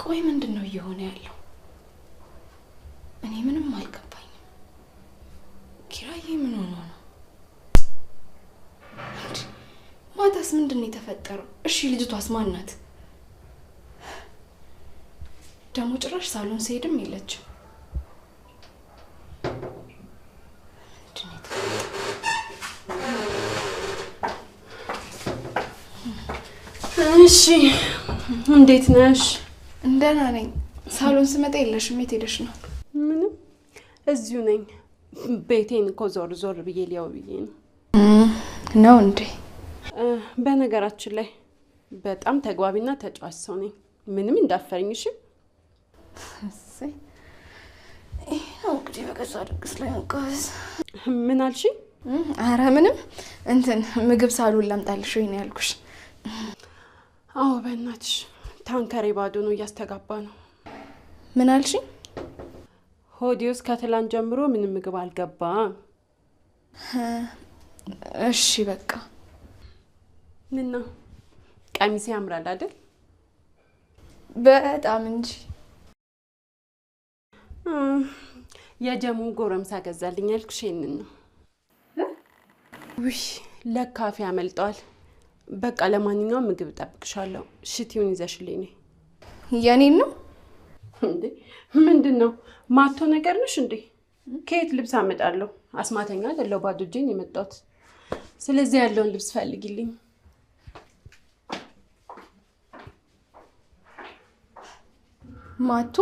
ቆይ ምንድነው እየሆነ ያለው? እኔ ምንም አልገባኝም። ኪራዬ ምን ሆኖ ነው? ማታስ ምንድነው የተፈጠረው? እሺ ልጅቷስ ማን ናት? ደሞ ጭራሽ ሳሎን ሲሄድም የለችም። እሺ እንዴት ነሽ? እንደና ነኝ። ሳሎን ስመጣ የለሽም። የት ሄደሽ ነው? ምንም እዚሁ ነኝ። ቤቴን እኮ ዞር ዞር ብዬ ሊያው ብዬ ነው እንዴ? በነገራችን ላይ በጣም ተግባቢና ተጫዋች ሰው ነኝ። ምንም እንዳፈርኝ እሺ? እሰይ እንግዲህ በገዛ ድግስ ላይ እንቀስ። ምን አልሽ? አረ ምንም እንትን ምግብ ሳሎን ላምጣልሽ ወይ ነው ያልኩሽ። አዎ በእናትሽ ታንከሬ ባዶ ነው እያስተጋባ ነው። ምን አልሽ? ሆዲዮስ ከትላንት ጀምሮ ምንም ምግብ አልገባም። እሺ በቃ ምን ነው ቀሚስ ያምራል አይደል? በጣም እንጂ። የጀሙ ጎረምሳ ገዛልኝ ያልኩሽ ይሄንን ነው። ውይ ለካፌ ያመልጣል። በቃ ለማንኛውም ምግብ ጠብቅሻለሁ። ሽቲውን ይዘሽልኝ ነይ። የኔን ነው እንዴ? ምንድነው ማቶ ነገር ነሽ እንዴ? ከየት ልብስ አመጣለሁ? አስማተኛ አይደለሁ፣ ባዶ እጄን የመጣሁት። ስለዚህ ያለውን ልብስ ፈልጊልኝ። ማቶ?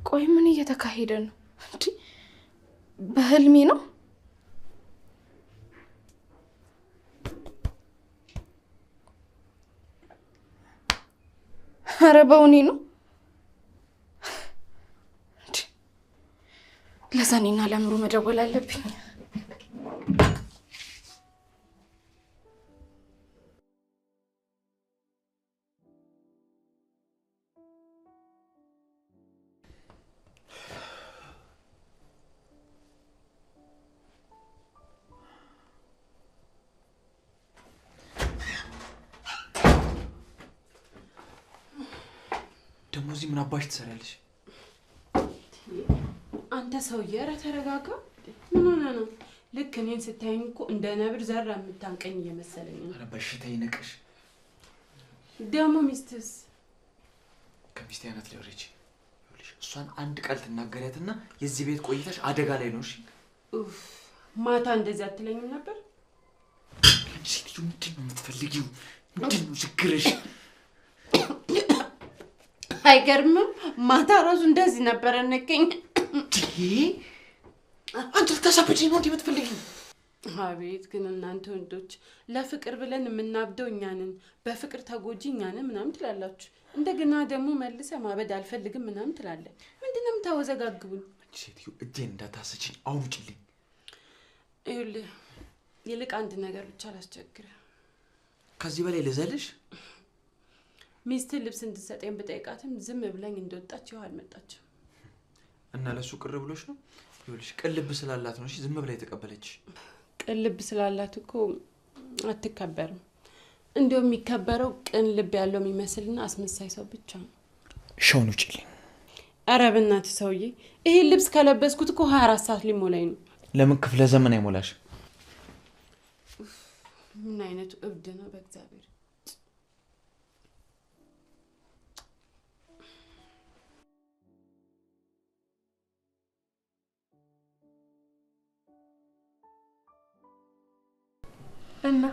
ቆይ ምን እየተካሄደ ነው እንዴ? በህልሜ ነው? ኧረ በእውኔ ነው? ለዛኔና ለምሩ መደወል አለብኝ። ደሞ እዚህ ምን አባሽ ትሰሪያለሽ? አንተ ሰውዬ ኧረ ተረጋጋ። ምን ሆነ ነው? ልክ እኔን ስታየኝ እኮ እንደ ነብር ዘራ የምታንቀኝ እየመሰለኝ ነው። ኧረ በሽታ ይነቅሽ። ደሞ ሚስትስ? ከሚስቴ አይነት ሊወርጂ ይኸውልሽ፣ እሷን አንድ ቃል ትናገሪያትና የዚህ ቤት ቆይታሽ አደጋ ላይ ነው። እሺ ኡፍ ማታ እንደዚህ አትለኝም ነበር? ሴትዮ ምንድን ነው የምትፈልጊው? ምንድን ነው ችግርሽ? አይገርምም? ማታ ራሱ እንደዚህ ነበር ነከኝ። አንተ ልታሳብጂኝ ነው እንዴ የምትፈልጊው? አቤት ግን እናንተ ወንዶች ለፍቅር ብለን የምናብደው እኛ ነን፣ በፍቅር ተጎጂ እኛ ነን ምናምን ትላላችሁ። እንደገና ደግሞ መልሰ ማበድ አልፈልግም ምናምን ትላለህ። ምንድነው የምታወዘጋግቡኝ? ሴትዮ እጄን እንዳታሰጪኝ አውጪልኝ። ይኸውልህ ይልቅ አንድ ነገር ብቻ ላስቸግር። ከዚህ በላይ ልዘልሽ? ሚስት ልብስ እንድትሰጠኝ በጠይቃትም ዝም ብለኝ እንደወጣች ይኸው አልመጣችም። እና ለሱ ቅር ብሎሽ ነው? ይኸውልሽ ቅልብ ስላላት ነው እሺ ዝም ብላ የተቀበለች። ቅልብ ስላላት እኮ አትከበርም። እንደው የሚከበረው ቅን ልብ ያለው የሚመስልና አስመሳይ ሰው ብቻ ነው። ሻውን ውጪልኝ። ኧረ በእናትህ ሰውዬ ይሄ ልብስ ከለበስኩት እኮ 24 ሰዓት ሊሞላኝ ነው። ለምን ክፍለ ዘመን አይሞላሽ? ምን አይነቱ እብድ ነው በእግዚአብሔር። እና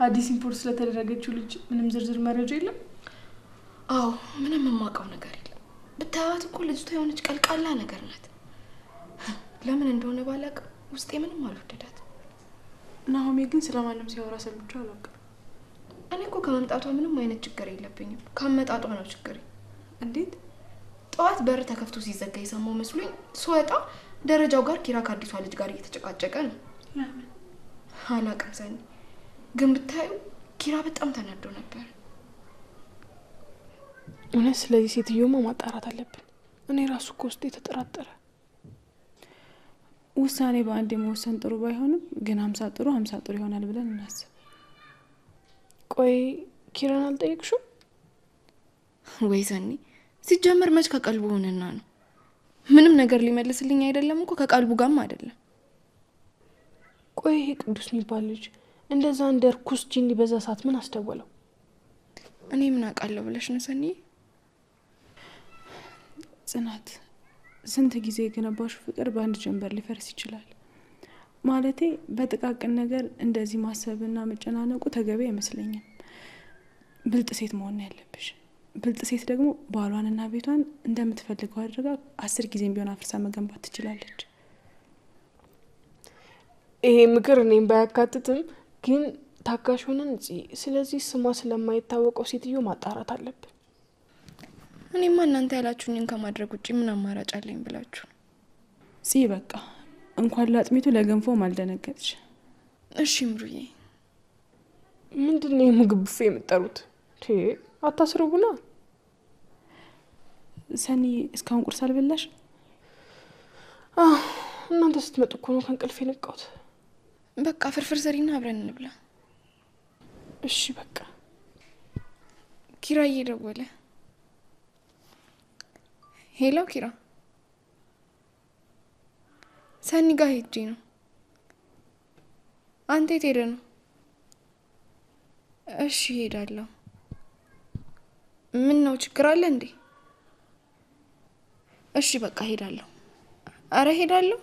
አዲስ ኢምፖርት ስለተደረገችው ልጅ ምንም ዝርዝር መረጃ የለም? አዎ ምንም የማውቀው ነገር የለም። ብታያት እኮ ልጅቷ የሆነች ቀልቃላ ነገር ናት። ለምን እንደሆነ ባላውቅም ውስጤ ምንም አልወደዳት። ናሆሜ ግን ስለማንም ሲያወራ ሰምቼው አላውቅም። እኔ እኮ ከመምጣቷ ምንም አይነት ችግር የለብኝም። ከመጣጧ ነው ችግር። እንዴት? ጠዋት በር ተከፍቶ ሲዘጋ የሰማው መስሎኝ ስወጣ ደረጃው ጋር ኪራ ከአዲሷ ልጅ ጋር እየተጨቃጨቀ ነው። ለምን አላውቅም ሰኒ። ግን ብታዩ ኪራ በጣም ተናዶ ነበር። እውነት ስለዚህ ሴትዮማ ማጣራት አለብን። እኔ ራሱ እኮ ውስጤ ተጠራጠረ። ውሳኔ በአንድ መወሰን ጥሩ ባይሆንም ግን 50 ጥሩ 50 ጥሩ ይሆናል ብለን እናስብ። ቆይ ኪራን አልጠየቅሽው? ወይ ሰኒ ሲጀመር መች ከቀልቡ ሆነና ነው? ምንም ነገር ሊመልስልኝ አይደለም እኮ ከቀልቡ ጋርም አይደለም። ቆይ ይሄ ቅዱስ የሚባል ልጅ እንደዛ እንደ ርኩስ ጂኒ በዛ ሰዓት ምን አስደወለው? እኔ ምን አውቃለሁ ብለሽ ነው ሰኒ? ጽናት ስንት ጊዜ የገነባሽው ፍቅር በአንድ ጀንበር ሊፈርስ ይችላል። ማለቴ በጥቃቅን ነገር እንደዚህ ማሰብና መጨናነቁ ተገቢ አይመስለኝም። ብልጥ ሴት መሆን ያለብሽ። ብልጥ ሴት ደግሞ ባሏንና ቤቷን እንደምትፈልገው አድርጋ 10 ጊዜም ቢሆን አፍርሳ መገንባት ትችላለች። ይሄ ምክር እኔም ባያካትትም ግን ታጋሽ ሆነን ስለዚህ ስሟ ስለማይታወቀው ሴትዮ ማጣራት አለብን። እኔማ እናንተ ያላችሁኝን ከማድረግ ውጪ ምን አማራጭ አለኝ ብላችሁ በቃ እንኳን ላጥሚቱ ለገንፎም አልደነገጥሽ። እሺ ምሩዬ። ምንድነው የምግብ ቡፌ የምጠሩት? አታስርቡና። ሰኒ እስካሁን ቁርስ አልበላሽ? እናንተ ስትመጡ እኮ ነው ከእንቅልፍ የነቃሁት። በቃ ፍርፍር ሰሪና አብረን እንብላ። እሺ በቃ። ኪራ እየደወለ። ሄሎ ኪራ፣ ሰኒ ጋር ሄጄ ነው። አንተ የት ሄደህ ነው? እሺ ሄዳለሁ። ምን ነው ችግር አለ እንዴ? እሺ በቃ ሄዳለሁ። አረ ሄዳለሁ።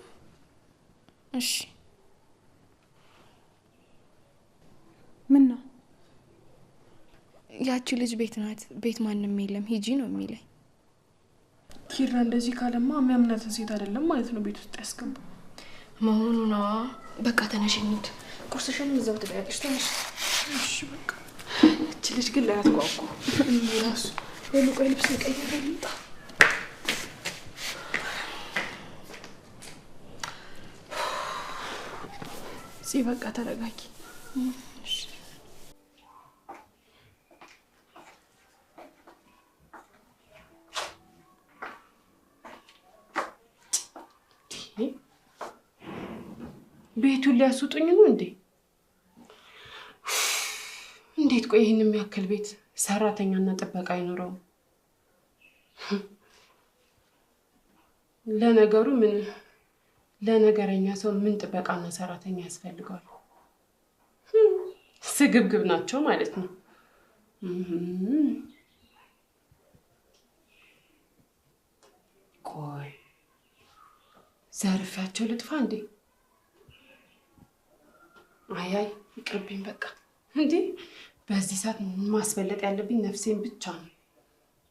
እሺ። ምን ነው? ያቺ ልጅ ቤት ናት። ቤት ማንም የለም ሂጂ ነው የሚለኝ። ኪራ እንደዚህ ካለማ የሚያምናትን ሴት አይደለም ማለት ነው ቤት ውስጥ ያስገባው መሆኑ ነው። በቃ ተነሽ እንሂድ። ቁርስሽን እዛው ትበያለሽ። ተነሽ። እሺ በቃ። እቺ ልጅ ግን ላይ አትጓጉ። ራሱ ቆይ ልብስ ቀይሬ ልምጣ። በቃ ተረጋጊ። ቤቱን ሊያስውጡኝ ነው እንዴ? እንዴት ቆይ ይሄን የሚያክል ቤት ሰራተኛና ጥበቃ አይኖረውም? ለነገሩ ምን ለነገረኛ ሰው ምን ጥበቃና ሰራተኛ ያስፈልጋል? ስግብግብ ናቸው ማለት ነው። ቆይ ዘርፊያቸው ልጥፋ እንዴ? አይ ይቅርብኝ በቃ። እንዴ በዚህ ሰዓት ማስበለጥ ያለብኝ ነፍሴን ብቻ ነው።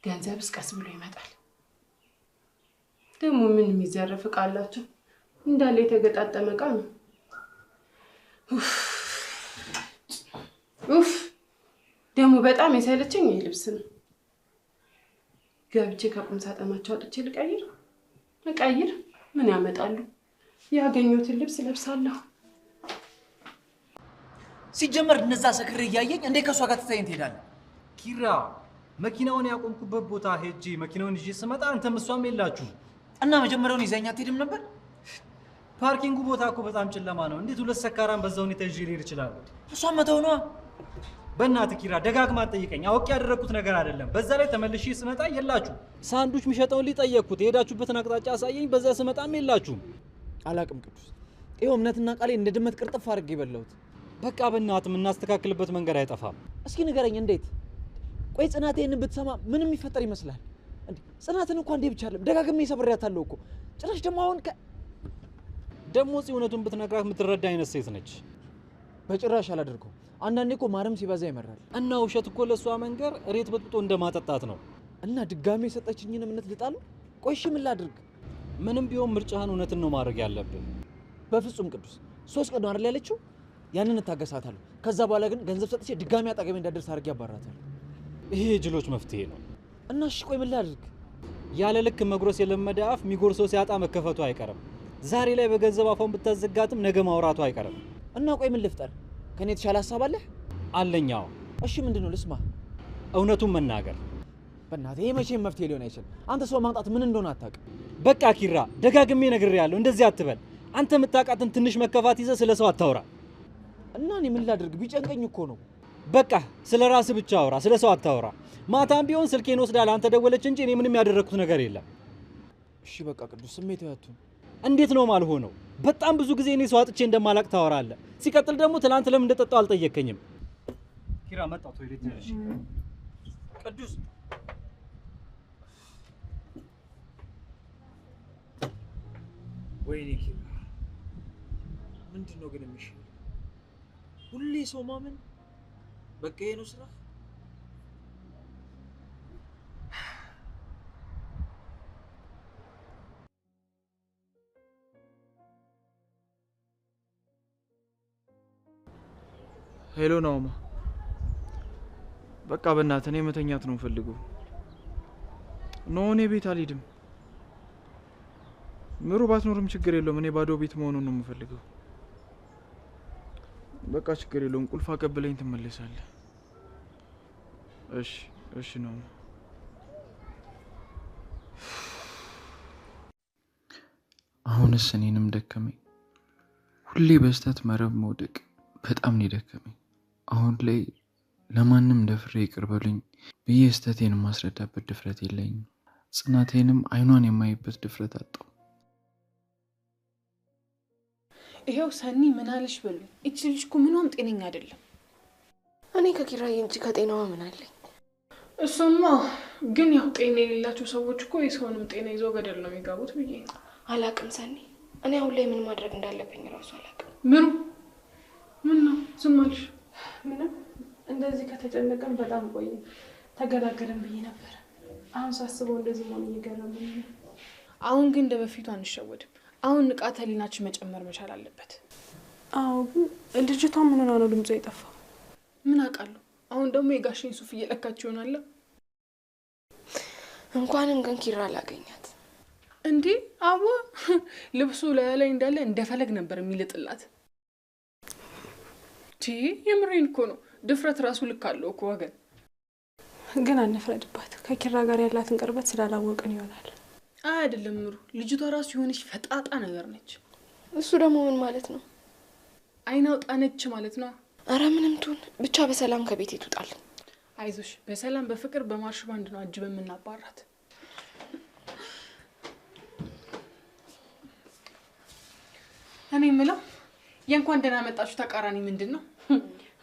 ገንዘብስ ቀስ ብሎ ይመጣል። ደግሞ ምን የሚዘረፍ ዕቃ አላቸው? እንዳለ የተገጣጠመ ዕቃ ነው። ኡፍ ደግሞ በጣም የሰለቸኝ ይሄ ልብስ ነው። ገብቼ ከቁም ሳጥናቸው አውጥቼ ልቀይር ምን ያመጣሉ? ያገኘሁትን ልብስ ለብሳለሁ። ሲጀመር እነዛ ሰክሬ እያየኝ እንዴ ከሷ ጋር ትታየኝ ትሄዳለህ? ኪራ መኪናውን ያቆምኩበት ቦታ ሄጄ መኪናውን ይዤ ስመጣ አንተም እሷም የላችሁ እና መጀመሪያውን ይዘኛ አትሄድም ነበር? ፓርኪንጉ ቦታ እኮ በጣም ጨለማ ነው። እንዴት ሁለት ሰካራን በዛ ሁኔታ ይዤ ልሄድ እችላለሁ? እሷም መተው ነዋ። በእናትህ ኪራ ደጋግማ ጠይቀኝ። አውቄ ያደረኩት ነገር አይደለም። በዛ ላይ ተመልሼ ስመጣ የላችሁ። ሳንዱች የሚሸጠውን ሊጠየቅኩት የሄዳችሁበትን አቅጣጫ አሳየኝ። በዛ ስመጣም የላችሁም። አላቅም ቅዱስ። ይኸው እምነትና ቃሌ እንደ ድመት ቅርጥፍ አድርጌ የበላሁት። በቃ በእናትህ የምናስተካክልበት መንገድ አይጠፋም። እስኪ ንገረኝ እንዴት? ቆይ ጽናት ይሄንን ብትሰማ ምን የሚፈጠር ይመስላል? እንዴ ጽናትን እንኳን እንዴ ብቻ አይደለም ደጋግሜ ሰብሬያታለሁ እኮ። ጭራሽ ደግሞ አሁን ደግሞ እውነቱን ብትነግራት የምትረዳ አይነት ሴት ነች። በጭራሽ አላደርገውም። አንዳንዴ እኮ ማረም ሲበዛ ይመራል። እና ውሸት እኮ ለሷ መንገር ሬት በጥብጦ እንደማጠጣት ነው። እና ድጋሜ የሰጠችኝን እምነት ልጣሉ? ቆይ እሺ ምን ላድርግ? ምንም ቢሆን ምርጫህን እውነትን ነው ማድረግ ያለብን። በፍጹም ቅዱስ 3 ቀን ነው አይደል ያለችው? ያንን እታገሳታለሁ። ከዛ በኋላ ግን ገንዘብ ሰጥቼ ድጋሜ አጠገቤ እንዳደርስ አድርጌ አባራታለሁ። ይሄ የጅሎች መፍትሄ ነው። እና እሺ ቆይ ምን ላድርግ? ያለ ልክ መጉረስ የለመደ አፍ የሚጎርሰው ሲያጣ መከፈቱ አይቀርም። ዛሬ ላይ በገንዘብ አፏን ብታዘጋትም ነገ ማውራቱ አይቀርም። እና ቆይ ምን ልፍጠር? ከኔ የተሻለ ሀሳብ አለህ? አለኛው። እሺ ምንድነው? ልስማ። እውነቱን መናገር። በእናትህ ይሄ መቼም መፍትሄ ሊሆን አይችልም። አንተ ሰው ማምጣት ምን እንደሆነ አታውቅም። በቃ ኪራ ደጋግሜ ነግሬሃለሁ፣ እንደዚህ አትበል። አንተ የምታውቃትን ትንሽ መከፋት ይዘህ ስለ ሰው አታውራ። እና እኔ ምን ላድርግ? ቢጨንቀኝ እኮ ነው። በቃ ስለ ራስህ ብቻ አውራ፣ ስለ ሰው አታውራ። ማታም ቢሆን ስልኬን ወስዳ ለአንተ ደወለች እንጂ እኔ ምንም ያደረኩት ነገር የለም። እሺ በቃ ቅዱስ ስሜት ያቱን እንዴት ነው ማልሆነው? በጣም ብዙ ጊዜ እኔ ሰው አጥቼ እንደማላቅ ታወራለህ። ሲቀጥል ደግሞ ትናንት ለምን እንደጠጣው አልጠየከኝም። ኪራ መጣ ቶይሌት ነሽ። ቅዱስ ወይኔ ኪራ ምንድነው ግን የሚሽል? ሁሌ ሰው ማመን በቃ ይሄ ነው ስራ? ሄሎ ናውማ፣ በቃ በእናትህ እኔ መተኛት ነው የምፈልገው። ኖ እኔ ቤት አልሄድም። ምሩ ባትኖርም ችግር የለውም። እኔ ባዶ ቤት መሆኑን ነው የምፈልገው። በቃ ችግር የለውም። ቁልፍ አቀብለኝ ትመለሳለህ። እሺ እሺ ነው። አሁንስ እኔንም ደከመኝ። ሁሌ በስተት መረብ መውደቅ በጣም ነው ደከመኝ። አሁን ላይ ለማንም ደፍሬ ይቅር በሉኝ ብዬ ስተቴን ማስረዳበት ድፍረት የለኝም። ጽናቴንም አይኗን የማይበት ድፍረት አጣው። ይሄው ሰኒ ምን አለሽ በሉኝ። እቺ ልጅ እኮ ምንም ጤነኛ አይደለም። እኔ ከኪራዬ እንጂ ከጤናዋ ምን አለኝ? እሱማ ግን ያው ጤና የሌላቸው ሰዎች እኮ የሰውንም ጤና ይዘው ገደል ነው የሚገቡት ብዬ አላቅም ሰኒ። እኔ አሁን ላይ ምን ማድረግ እንዳለብኝ ራሱ አላቅም። ምሩ ምን ነው ዝም አልሽ? ምንም እንደዚህ ከተጨነቀን በጣም ቆይ ተገላገለን ብዬ ነበር። አሁን ሳስበው እንደዚህ መሆን እየገረመኝ ነው። አሁን ግን እንደ በፊቱ አንሸወድም። አሁን ንቃተ ህሊናችን መጨመር መቻል አለበት። አዎ ግን ልጅቷ ምን ሆና ነው ድምጿ የጠፋው? ምን አውቃለሁ። አሁን ደግሞ የጋሽን ሱፍ እየለካች ይሆናል። እንኳንም ግን ኪራ አላገኛት እንዴ? አዎ ልብሱ ላይ እንዳለ እንደፈለግ ነበር የሚልጥላት። የምሬን እኮ ነው። ድፍረት ራሱ ልክ አለው እኮ ወገን። ግን አንፍረድባት። ከኪራ ጋር ያላትን ቅርበት ስላላወቅን ይሆናል። አይደለም ምሩ፣ ልጅቷ ራሱ የሆነች ፈጣጣ ነገር ነች። እሱ ደግሞ ምን ማለት ነው? አይን አውጣ ነች ማለት ነው። አረ ምንም ትሁን ብቻ በሰላም ከቤት ይውጣል። አይዞሽ፣ በሰላም በፍቅር በማርሽ ባንድ ነው አጅበን የምናባራት። እኔ የምለው የእንኳን ደህና መጣችሁ ተቃራኒ ምንድን ነው?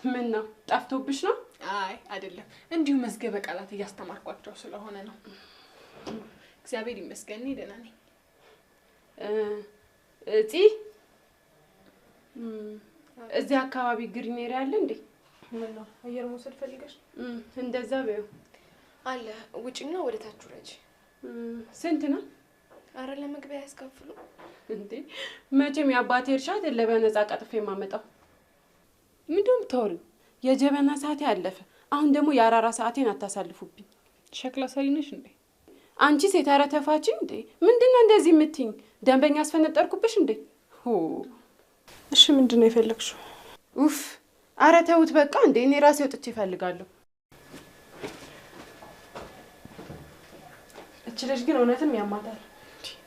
ምን ነው ጠፍቶብሽ ነው? አይ አይደለም፣ እንዲሁ መዝገበ ቃላት እያስተማርኳቸው ስለሆነ ነው። እግዚአብሔር ይመስገን ደህና ነኝ። እጪ እዚህ አካባቢ ግሪኔሪ አለ እንዴ? ምን ነው አየር መውሰድ ፈልገሽ? እንደዛ በይው አለ። ውጪና ወደ ታች ወረጂ። ስንት ነው? አረ ለመግቢያ ያስከፍሉ እንዴ? መቼም የአባቴ እርሻ አይደለ በነፃ ቀጥፌ የማመጣው። ምንድነው የምታወሪው? የጀበና ሰዓቴ አለፈ። አሁን ደግሞ የአራራ ሰዓቴን አታሳልፉብኝ። ሸክላ ሰሪ ነሽ እንዴ? አንቺ ሴት ኧረ ተፋቺ እንዴ! ምንድነው እንደዚህ የምትይኝ? ደንበኛ አስፈነጠርኩብሽ እንዴ? እሺ ምንድነው የፈለግሽው? ኡፍ! ኧረ ተውት በቃ እንዴ! እኔ ራሴ ወጥቼ እፈልጋለሁ። እቺ ልጅ ግን እውነትም ያማታል።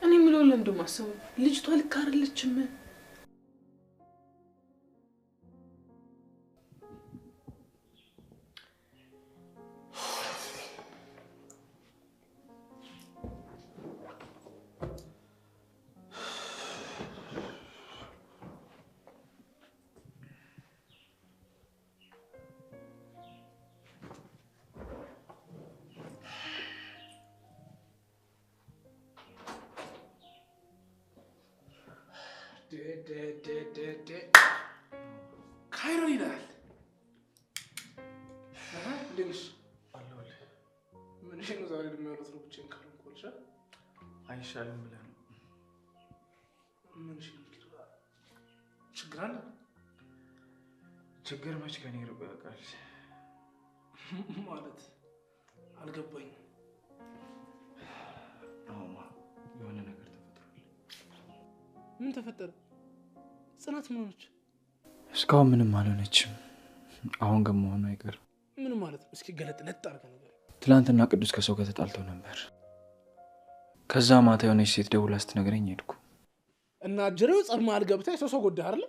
እኔ ምለው ለምዶ ማሰቡ ልጅቷ ልክ አይደለችም። ካይሮ ይላል። ልንሽ አለሁልህ። ምንሽ ነው ዛሬ የሚያወሩት ነው? ብቻዬን ካልሆንኩልሽ አይሻልም ብለህ ነው? ምንሽ ነው? ችግር አለ? ችግር መች ከኔ ርቆ ያውቃል? ማለት አልገባኝም። ናሆማ የሆነ ነገር ተፈጥሯል። ምን ተፈጠረ? ጽናት ምን ሆነች? እስካሁን ምንም አልሆነችም። አሁን ግን መሆኑ አይቀርም። ምን ማለት ነው? እስኪ ገለጥ ለጥ አድርገህ ነገር። ትላንትና ቅዱስ ከሰው ጋር ተጣልተው ነበር። ከዛ ማታ የሆነች ሴት ደውላ ስትነግረኝ ሄድኩ እና ጀሬው ጸብ መሀል ገብታ የሰው ጎዳህ አይደል?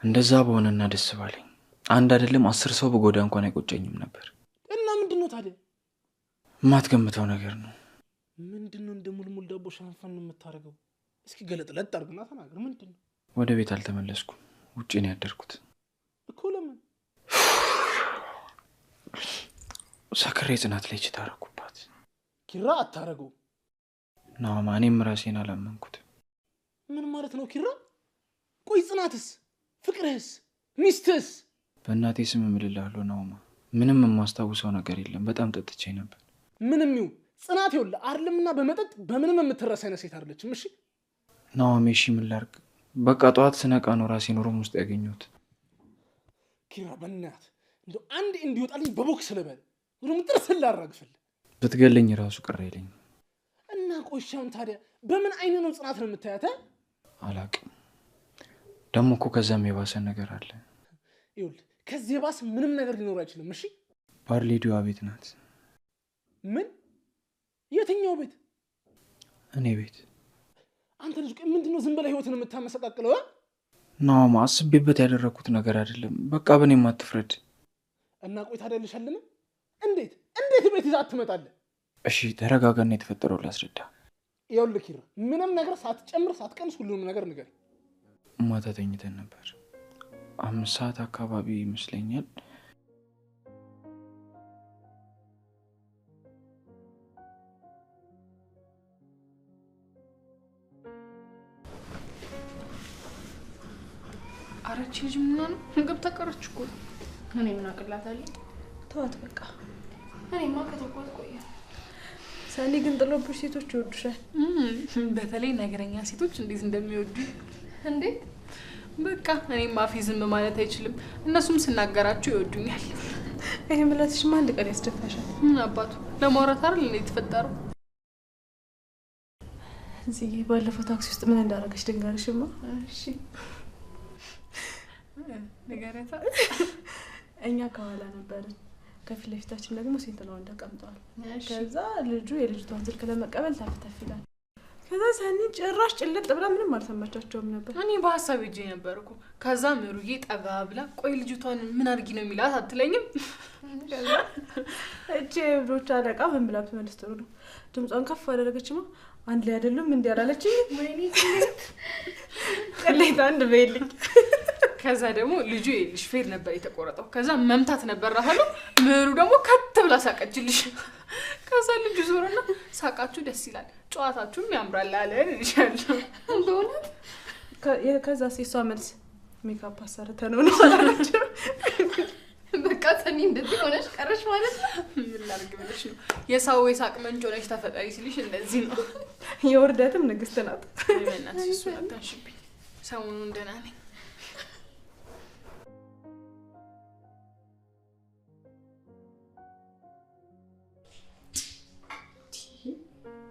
እንደዛ በሆነና ደስ ባለኝ። አንድ አይደለም 10 ሰው በጎዳ እንኳን አይቆጨኝም ነበር። እና ምንድነው ታዲያ? የማትገምተው ነገር ነው። ምንድነው እንደ ሙልሙል ዳቦ ሻንፋን የምታረገው? እስኪ ገለጥለጥ አድርግና ተናገር። ምንድነው? ወደ ቤት አልተመለስኩም። ውጪ ነው ያደርኩት እኮ። ለምን? ሰክሬ ጽናት ላይ ታረኩባት። ኪራ አታረገው። ናማ እኔም ራሴን አላመንኩት። ምን ማለት ነው ኪራ? ቆይ ጽናትስ? ፍቅርህስ? ሚስትህስ? በእናቴ ስም እምልልሃለሁ ናማ፣ ምንም የማስታውሰው ነገር የለም። በጣም ጠጥቼ ነበር። ምንም ይሁን ጽናት ይኸውልህ አይደለምና በመጠጥ በምንም የምትረሳ አይነት ሴት አይደለችም። እሺ ናማ፣ እሺ ምን ላድርግ? በቃ ጠዋት ስነቃ ነው ራሴን ሩም ውስጥ ያገኘሁት። ኪራ በእናትህ እንደው አንድ እንዲወጣልኝ በቦክስ ልበል ሩም ጥርስን ላራግፍልህ። ብትገለኝ ራሱ ቅር አይለኝም። እና ቆሻውን ታዲያ በምን አይነት ነው ጽናት ነው የምታያት? አላቅም። ደግሞ እኮ ከዛም የባሰ ነገር አለ። ይኸውልህ ከዚህ የባሰ ምንም ነገር ሊኖር አይችልም። እሺ ባርሌዲዋ ቤት ናት። ምን? የትኛው ቤት? እኔ ቤት። አንተ ልጅ ምንድነው ዝም ብለህ ህይወትን የምታመሰቃቅለው? ናማ፣ አስቤበት ያደረኩት ነገር አይደለም። በቃ በእኔም አትፍረድ። እና ቆይ ታዲያ ልሻልን? እንዴት ቤት ይዛ ትመጣለህ? እሺ ተረጋጋና የተፈጠረው ላስረዳ። ይኸውልህ ኪራ ምንም ነገር ሳትጨምር ሳትቀንስ ሁሉንም ነገር ንገር። ማታ ተኝተን ነበር። 5 ሰዓት አካባቢ ይመስለኛል። አረቺ ልጅ ምን ነው ምግብ ተቀረች እኮ። እኔ ምን አቅላታለሁ? ተዋት በቃ። እኔማ ከተቆጥ ቆየ። ሰኒ ግን ጥሎብሽ ሴቶች ይወዱሻል። በተለይ ነገረኛ ሴቶች እንዴት እንደሚወዱ። እንዴት? በቃ እኔማ አፌ ዝም ማለት አይችልም። እነሱም ስናገራቸው ይወዱኛል። ይሄ ምላስሽማ አንድ ቀን ያስደፋሻል። ምን አባቱ ለማውራት አይደል እንዴ የተፈጠረው? እዚህ ባለፈው ታክሲ ውስጥ ምን እንዳደረገች ድንጋርሽማ። እሺ ነገረታ። እኛ ከኋላ ነበርን፣ ከፊት ለፊታችን ደግሞ ሴት ነው ተቀምጠዋል። ከዛ ልጁ የልጅቷን ስልክ ለመቀበል ታፍታፍ ይላል። ከዛ ሰኒ ጭራሽ ጭልጥ ብላ ምንም አልሰማቻቸውም ነበር። እኔ በሐሳብ እጄ ነበርኩ። ከዛ ምሩዬ ጠጋ ብላ ቆይ ልጅቷን ምን አድርጊ ነው የሚላት አትለኝም? ከዛ እጄ ብሮቻ አለቃ ምን ብላ ብትመልስ ጥሩ ነው? ድምጿን ከፍ አደረገችማ። አንድ ላይ አይደሉም እንዴ አላለችኝ? ወይኔ ቅሌት አንድ በይልኝ። ከዛ ደግሞ ልጁ ይልሽ ፌር ነበር የተቆረጠው። ከዛ መምታት ነበር ራሱ። ምሩ ደግሞ ከት ብላ ሳቀችልሽ። ከዛ ልጁ ዞርና ሳቃችሁ ደስ ይላል፣ ጨዋታችሁም ያምራል አለ ልጅአለሁ። በእውነት ከዛ ሲሷ መልስ ሜካፕ አሰርተ ነው አላለች። በቃ ሰኒ እንደዚህ ሆነሽ ቀረሽ ማለት ነው። ምን ላድርግ ብለሽ ነው? የሳው የሳቅ መንጭ ሆነሽ ተፈጠሪ ሲልሽ እንደዚህ ነው። የውርደትም ንግስት ናት። በእናትሽ እሱ አታሽብኝ። ሰሞኑን ደህና ነኝ።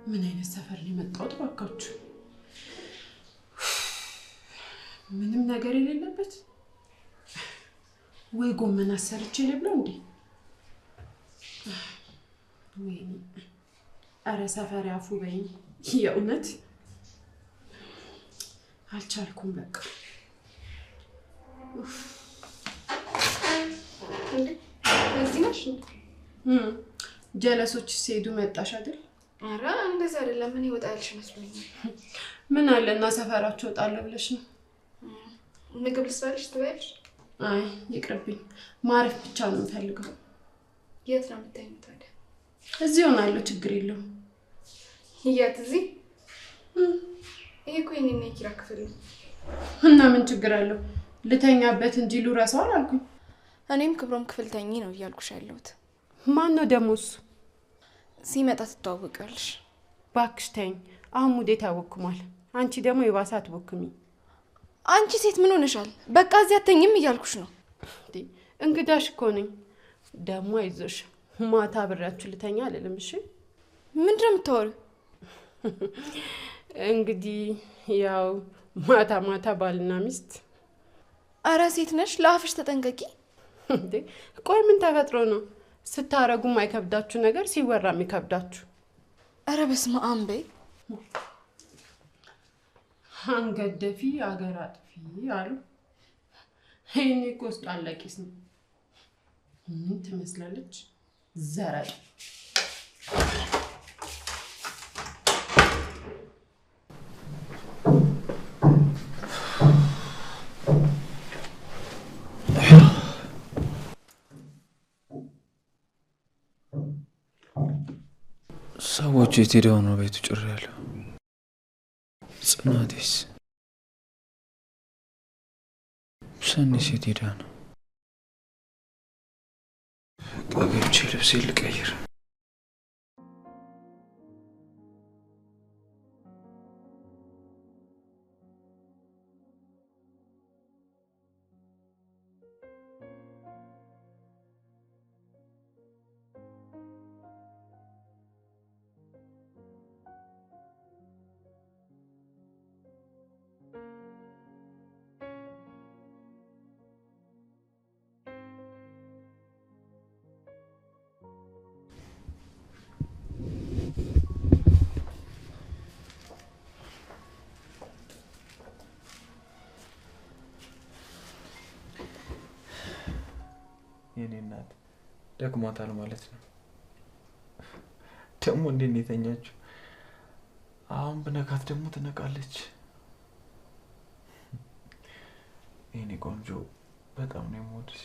ምን አይነት ሰፈር ነው የመጣሁት ባካችሁ? ምንም ነገር የሌለበት ወይ ጎመን አሰርቼ ልብለው እንዴ? ወይኔ አረ ሰፈር ያፉ በይኝ። የእውነት አልቻልኩም በቃ። እዚህ ነሽ? ጀለሶች ሲሄዱ መጣሽ አይደል? አረ እንደዛ አይደለም። ምን ይወጣልሽ መስሎኝ። ምን አለና ሰፈራቸው ጣለ ብለሽ ነው? ምግብ ልስራልሽ ትበያለሽ? አይ ይቅርብኝ፣ ማረፍ ብቻ ነው የምፈልገው። የት ነው የምትተኙት ታዲያ? እዚህ ሆናለሁ፣ ችግር የለውም። የት? እዚህ? ይሄ እኮ የኔና የኪራ ክፍል ነው። እና ምን ችግር አለው? ልተኛበት እንጂ ልረሳው አላልኩኝ። እኔም ክብሮም ክፍል ተኝ ነው እያልኩሽ ያለሁት። ማን ነው ደግሞ እሱ? ሲመጣ ትተዋወቂያለሽ። እባክሽ ተይኝ፣ አሁን ሙዴ ታወክሟል። አንቺ ደግሞ የባሰ አትወክሚ። አንቺ ሴት ምን ሆነሻል? በቃ እዚህ አትተኝም እያልኩሽ ነው። እንግዳሽ እኮ ነኝ። ደግሞ አይዞሽ፣ ማታ አብሬያችሁ ልተኛ አልልም። እሺ? ምንድነው የምታወሪው? እንግዲህ ያው ማታ ማታ ባልና ሚስት። አረ ሴት ነሽ፣ ለአፍሽ ተጠንቀቂ። ቆይ ምን ተፈጥሮ ነው ስታረጉም አይከብዳችሁ ነገር ሲወራም ይከብዳችሁ? አረ በስመ አብ በይ። አንገት ደፊ አገር አጥፊ አሉ። ይሄኔ እኮ ውስጡ አለቂስ ነው። ምን ትመስላለች? ዘራይ ሰዎቹ የት ሄደው ነው ቤቱ ጭር ያለው? ጽናቴስ ሰኒስ የት ሄዳ ነው? ገብቼ ልብሴ ልቀይር። የኔ እናት ደክሟታል ማለት ነው። ደግሞ እንዴት ነው የተኛችው? አሁን ብነካት ደግሞ ትነቃለች። የኔ ቆንጆ በጣም ነው የምወድሽ።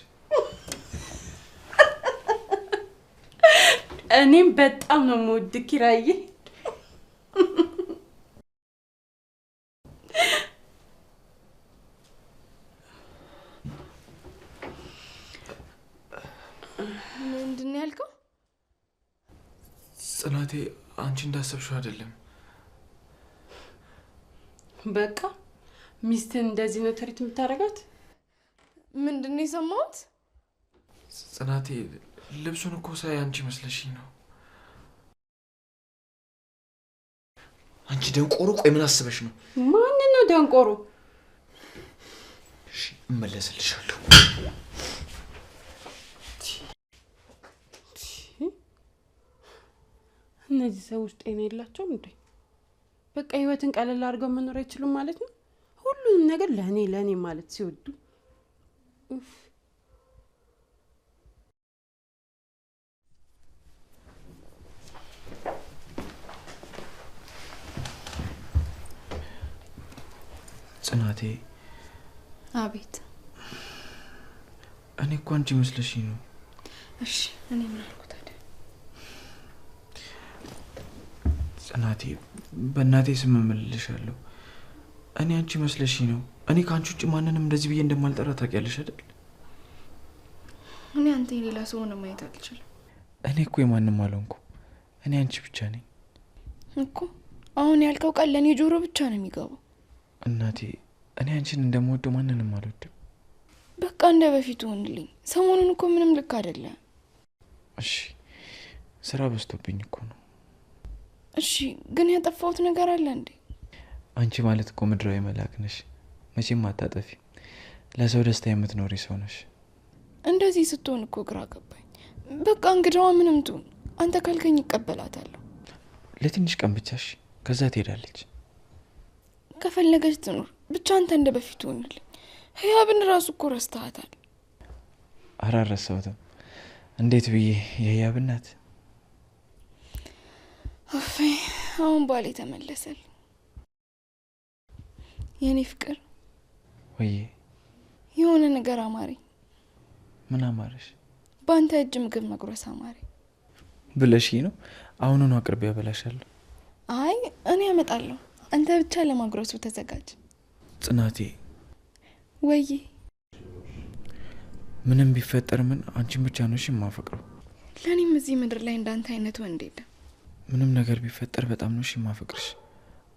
እኔም በጣም ነው የምወድህ ኪራዬ። ምንድን ነው ያልከው? ጽናቴ አንቺ እንዳሰብሽው አይደለም። በቃ ሚስትን እንደዚህ ነው ትሪት የምታረጋት? ምንድን ነው የሰማሁት? ጽናቴ ልብሱን እኮ ሳይ አንቺ መስለሽኝ ነው። አንቺ ደንቆሮ፣ ቆይ ምን አስበሽ ነው? ማን ነው ደንቆሮ? እሺ እመለስልሻለሁ። እነዚህ ሰዎች ጤና የላቸውም እንዴ? በቃ ህይወትን ቀለል አድርገው መኖር አይችሉም ማለት ነው? ሁሉንም ነገር ለኔ ማለት ሲወዱ ጽናቴ። አቤት። እኔ እኮ አንቺ መስለሽኝ ነው። እሺ እኔ ምን አልኩ ታዲያ? ጽናቴ በእናቴ ስም እምልልሻለሁ። እኔ አንቺ መስለሽኝ ነው። እኔ ከአንቺ ውጭ ማንንም እንደዚህ ብዬ እንደማልጠራ ታውቂያለሽ አይደል? እኔ አንተ የሌላ ሰው ሆነ ማየት አልችልም። እኔ እኮ የማንም አልሆንኩ። እኔ አንቺ ብቻ ነኝ እኮ። አሁን ያልከው ቃል ለኔ ጆሮ ብቻ ነው የሚገባው። እናቴ እኔ አንቺን እንደምወደው ማንንም አልወድም። በቃ እንደ በፊቱ ሆንልኝ። ሰሞኑን እኮ ምንም ልክ አይደለም። እሺ ስራ በዝቶብኝ እኮ ነው። እሺ ግን ያጠፋሁት ነገር አለ እንዴ? አንቺ ማለት እኮ ምድራዊ መልአክ ነሽ። መቼም አታጠፊ። ለሰው ደስታ የምትኖሪ ሰው ነሽ። እንደዚህ ስትሆን እኮ ግራ ገባኝ። በቃ እንግዳዋ ምንም ትሁን አንተ ካልከኝ ይቀበላታለሁ። ለትንሽ ቀን ብቻሽ፣ ከዛ ትሄዳለች። ከፈለገች ትኖር፣ ብቻ አንተ እንደ በፊቱ ሆንልኝ። ህያብን ራሱ እኮ ረስተሃታል። አላረሳሁትም። እንዴት ብዬ የህያብ እናት። አፌ አሁን ባሌ ተመለሰል። የኔ ፍቅር ወይ የሆነ ነገር አማረኝ። ምን አማረሽ? በአንተ እጅ ምግብ መጉረስ አማረኝ። ብለሽ ነው? አሁኑኑ አቅርቤ ያበላሻለሁ። አይ እኔ አመጣለሁ፣ አንተ ብቻ ለማጉረሱ ተዘጋጅ። ጽናቴ ወይ ምንም ቢፈጠር ምን አንቺን ብቻ ነው የማፈቅረው። ለኔም እዚህ ምድር ላይ እንዳንተ አይነት ወንድ የለም። ምንም ነገር ቢፈጠር በጣም ነው የማፈቅርሽ።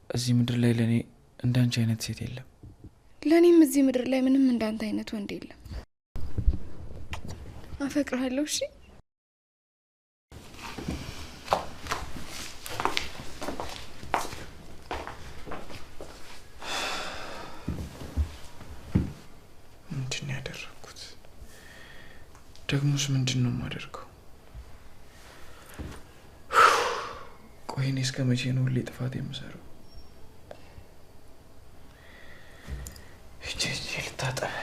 እዚህ ምድር ላይ ለኔ እንዳንቺ አይነት ሴት የለም። ለኔም እዚህ ምድር ላይ ምንም እንዳንተ አይነት ወንድ የለም። አፈቅርሃለሁ። እሺ ምንድን ነው ያደረኩት? ደግሞስ ምንድን ነው የማደርገው? ቆይ እኔ እስከ መቼ ነው ሁሌ ጥፋት የምሰራው? እጄ ልታጠብ።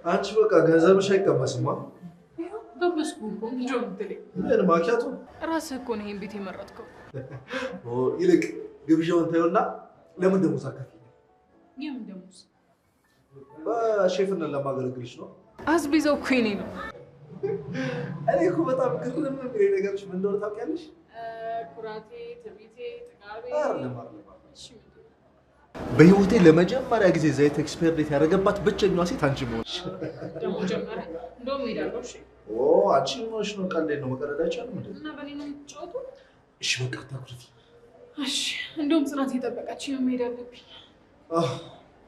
አንቺ በቃ ገንዘብሽ አይቀመስማ። ገበስኩ እኮ እንጆ ምትለኝ ምን ማኪያቱ? ራስህ እኮ ነው ይሄን ቤት የመረጥከው። ይልቅ ግብዣውን ታዩና ለምን ደሞዝ አከፍይኝ? የምን ደሞዝ? በሼፍነት ለማገለግልሽ ነው። አስቤዛው እኮ የኔ ነው። እኔ እኮ በጣም ግርም የሚለኝ ነገሮች ምን እንደሆነ ታውቂያለሽ? ኩራቴ፣ ትዕቢቴ፣ ጥጋቤ በህይወቴ ለመጀመሪያ ጊዜ ዘይት ኤክስፓየር ዴት ያደረገባት ብቸኛዋ ሴት አንቺ መሆንሽ። ደግሞ ጀመረ። እንደውም ሄዳለሁ። እሺ አንቺ ሆነሽ ነው። ቀልዴን ነው። መቀለድ አይቻልም እንዴ? እና በኔ ነው የምትጫወቱ? እሺ በቃ ታኩርፊ። እሺ እንደውም ጽናት የጠበቀች ነው። መሄድ አለብኝ።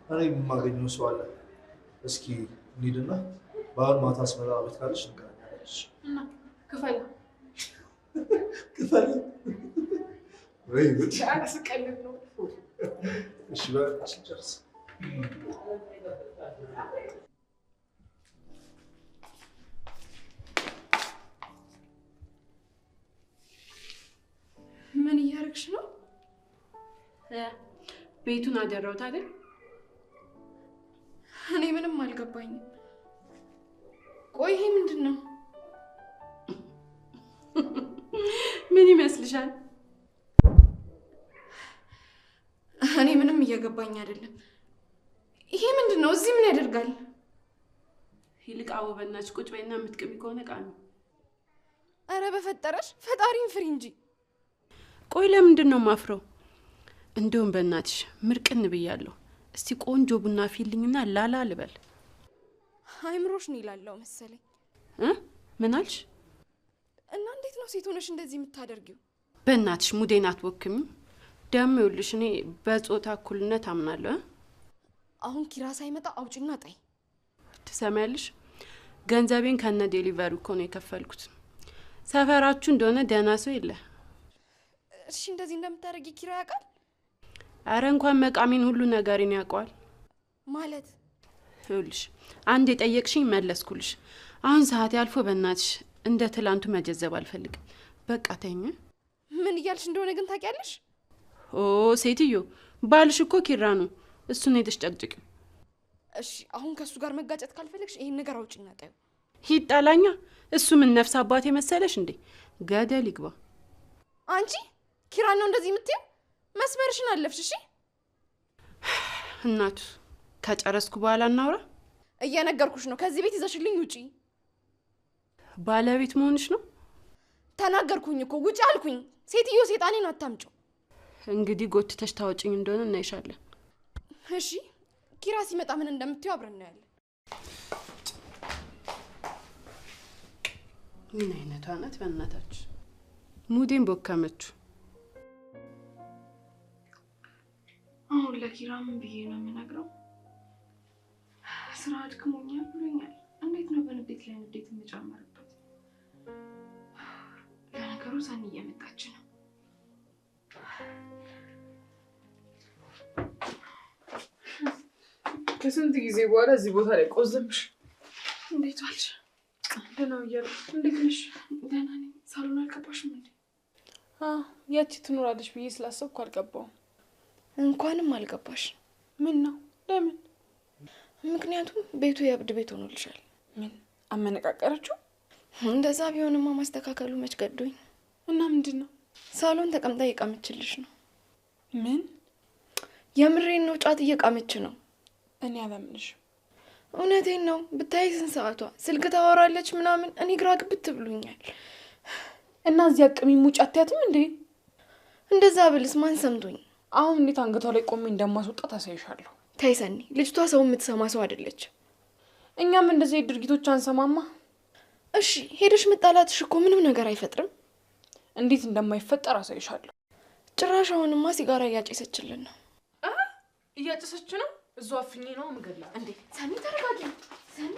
እኔ የማገኘው ሰው አለ። እስኪ እንሂድና በአሁን ማታ አስመራ ቤት ካለች እንገናኛለን። እና ክፈል ክፈል ወይ ጉድ! ስቀልድ ነው። እሺ በቃ ስጨርስ ምን እያደረግሽ ነው? ቤቱን አደረውት አይደል? እኔ ምንም አልገባኝም። ቆይ ይሄ ምንድን ነው? ምን ይመስልሻል? እኔ ምንም እየገባኝ አይደለም። ይሄ ምንድን ነው? እዚህ ምን ያደርጋል? ይልቅ አወበናች ቁጭ በይና የምትቅሚ ከሆነ ቃል ነው። አረ በፈጠረሽ ፈጣሪን ፍሪ እንጂ። ቆይ ለምንድን ነው ማፍረው? እንደውም በእናትሽ ምርቅን ብያለሁ። እስቲ ቆንጆ ቡና ፊልኝና ላላ ልበል። አይምሮሽ ነው ይላልው መሰለኝ። ምን አልሽ? እና እንዴት ነው ሴት ሆነሽ እንደዚህ የምታደርጊው? በእናትሽ ሙዴን አትወክሚው። ደም ይኸውልሽ እኔ በጾታ እኩልነት አምናለሁ። አሁን ኪራ ሳይመጣ አውጪና ጣይ። ትሰሚያለሽ? ገንዘቤን ከነ ዴሊቨሪ እኮ ነው የከፈልኩት። ሰፈራችሁ እንደሆነ ደህና ሰው የለ። እሺ እንደዚህ እንደምታደርጊ ኪራ ያውቃል? አረ እንኳን መቃሚን ሁሉ ነገርን ያውቀዋል። ማለት ይኸውልሽ አንድ የጠየቅሽኝ መለስኩልሽ። አሁን ሰዓት ያልፎ በእናትሽ እንደ ትላንቱ መጀዘብ አልፈልግም። በቃ ተኝ። ምን እያልሽ እንደሆነ ግን ታውቂያለሽ? ሴትዮ ባልሽ እኮ ኪራ ነው። እሱን ሄደሽ ጨቅጭቂው። እሺ አሁን ከሱ ጋር መጋጨት ካልፈለግሽ ይሄን ነገር አውጪና ጣዩ። ሂድ ጣላኛ። እሱ ምን ነፍስ አባቴ መሰለሽ እንዴ? ገደል ይግባ። አንቺ ኪራ ነው እንደዚህ የምትይው? መስመርሽን አለፍሽ። እሺ እናቱ ከጨረስኩ በኋላ እናውራ። እየነገርኩሽ ነው። ከዚህ ቤት ይዘሽልኝ ውጪ። ባለቤት መሆንሽ ነው። ተናገርኩኝ እኮ ውጪ አልኩኝ። ሴትዮ ሴጣኔን አታምጪው። እንግዲህ ጎትተሽ ታወጪኝ እንደሆነ እናይሻለን። እሺ ኪራ ሲመጣ ምን እንደምትይው አብረን እናያለን። ምን አይነቷ ናት በእናታችሁ? ሙዴን ቦካመችው። አሁን ለኪራ ምን ብዬ ነው የምነግረው? ስራ አድክሞኛል ብሎኛል። እንዴት ነው በንዴት ላይ ንዴት የምጨምርበት? ለነገሩ ሰኒ እየመጣች ነው። ከስንት ጊዜ በኋላ እዚህ ቦታ ላይ ቆዘምሽ። እንዴት ዋልሽ? ደህና እያለሁ። እንዴት ነሽ? ደህና ነኝ። ሳሎን አልገባሽም እንዴ? ያቺ ትኖራለች ብዬ ስላሰብኩ አልገባውም። እንኳንም አልገባሽ። ምን ነው? ለምን? ምክንያቱም ቤቱ የእብድ ቤት ሆኖልሻል። ምን አመነቃቀረችው? እንደዛ ቢሆንማ ማስተካከሉ መች ገዶኝ። እና ምንድን ነው? ሳሎን ተቀምጣ እየቃመችልሽ ነው። ምን? የምሬን ነው። ጫት እየቃመች ነው። እኔ አላምንሽም። እውነቴን ነው። ብታይ ስንት ሰዓቷ ስልክ ታወራለች ምናምን። እኔ ግራ ግብት ብሎኛል። እና እዚያ ቅሚ ሙጭ አትያትም እንዴ? እንደዛ ብልስ ማን ሰምቶኝ? አሁን እንዴት አንገቷ ላይ ቆሜ እንደማስወጣት አሳይሻለሁ። ተይ ሰኒ፣ ልጅቷ ሰው የምትሰማ ሰው አይደለች። እኛም እንደዚህ ድርጊቶች አንሰማማ። እሺ ሄደሽ መጣላትሽ እኮ ምንም ነገር አይፈጥርም። እንዴት እንደማይፈጠር አሳይሻለሁ። ጭራሽ አሁንማ ሲጋራ እያጨሰችልን ነው። እያጨሰች ነው። እዛው አፍኜ ነው ምገላ። እንዴ ሰኒ ተረጋጊ። ሰኒ